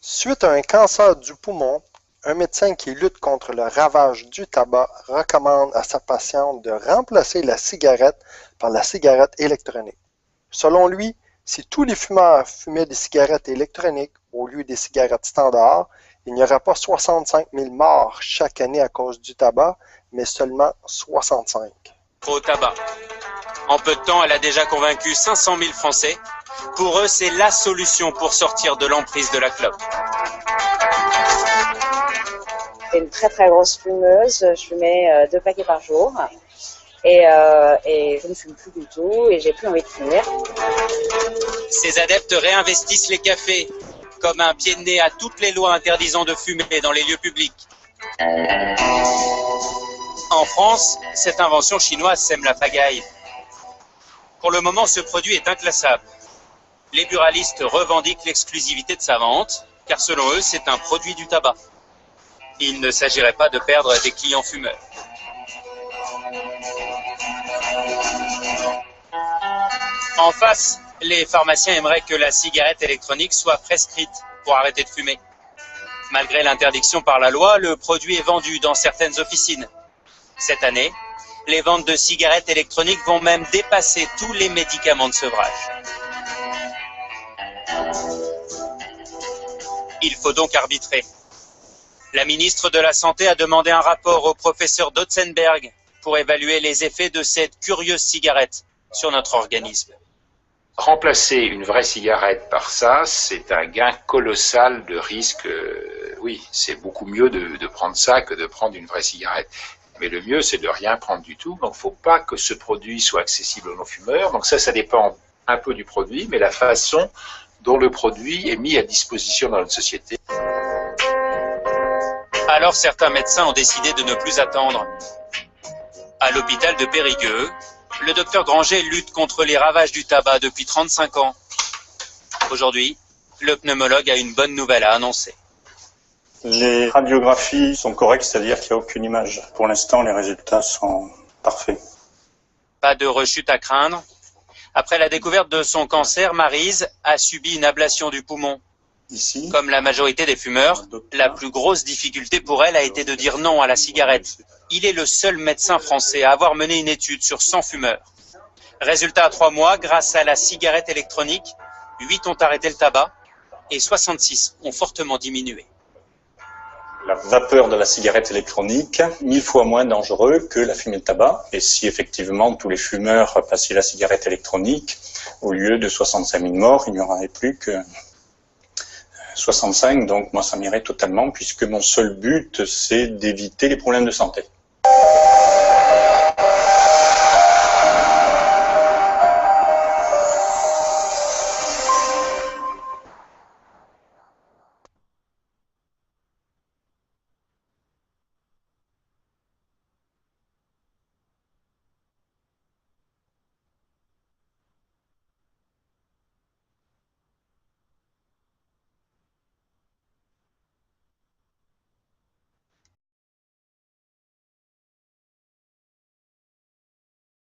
Suite à un cancer du poumon, un médecin qui lutte contre le ravage du tabac recommande à sa patiente de remplacer la cigarette par la cigarette électronique. Selon lui, si tous les fumeurs fumaient des cigarettes électroniques au lieu des cigarettes standards, il n'y aurait pas 65 000 morts chaque année à cause du tabac, mais seulement 65. Au tabac. En peu de temps, elle a déjà convaincu 500 000 Français. Pour eux, c'est la solution pour sortir de l'emprise de la clope. J'étais une très très grosse fumeuse, je fumais 2 paquets par jour et je ne fume plus du tout et j'ai plus envie de fumer. Ces adeptes réinvestissent les cafés comme un pied de nez à toutes les lois interdisant de fumer dans les lieux publics. En France, cette invention chinoise sème la pagaille. Pour le moment, ce produit est inclassable. Les buralistes revendiquent l'exclusivité de sa vente, car selon eux, c'est un produit du tabac. Il ne s'agirait pas de perdre des clients fumeurs. En face, les pharmaciens aimeraient que la cigarette électronique soit prescrite pour arrêter de fumer. Malgré l'interdiction par la loi, le produit est vendu dans certaines officines. Cette année, les ventes de cigarettes électroniques vont même dépasser tous les médicaments de sevrage. Il faut donc arbitrer. La ministre de la Santé a demandé un rapport au professeur Dotzenberg pour évaluer les effets de cette curieuse cigarette sur notre organisme. Remplacer une vraie cigarette par ça, c'est un gain colossal de risque. Oui, c'est beaucoup mieux de prendre ça que de prendre une vraie cigarette. Mais le mieux, c'est de rien prendre du tout. Donc, il ne faut pas que ce produit soit accessible aux non-fumeurs. Donc ça dépend un peu du produit, mais la façon dont le produit est mis à disposition dans notre société. Alors, certains médecins ont décidé de ne plus attendre. À l'hôpital de Périgueux, le docteur Granger lutte contre les ravages du tabac depuis 35 ans. Aujourd'hui, le pneumologue a une bonne nouvelle à annoncer. Les radiographies sont correctes, c'est-à-dire qu'il n'y a aucune image. Pour l'instant, les résultats sont parfaits. Pas de rechute à craindre. Après la découverte de son cancer, Maryse a subi une ablation du poumon. Ici, comme la majorité des fumeurs, la plus grosse difficulté pour elle a été de dire non à la cigarette. Il est le seul médecin français à avoir mené une étude sur 100 fumeurs. Résultat à 3 mois, grâce à la cigarette électronique, 8 ont arrêté le tabac et 66 ont fortement diminué. la vapeur de la cigarette électronique, 1000 fois moins dangereux que la fumée de tabac. Et si effectivement tous les fumeurs passaient la cigarette électronique, au lieu de 65 000 morts, il n'y en aurait plus que 65. Donc moi ça m'irait totalement, puisque mon seul but c'est d'éviter les problèmes de santé.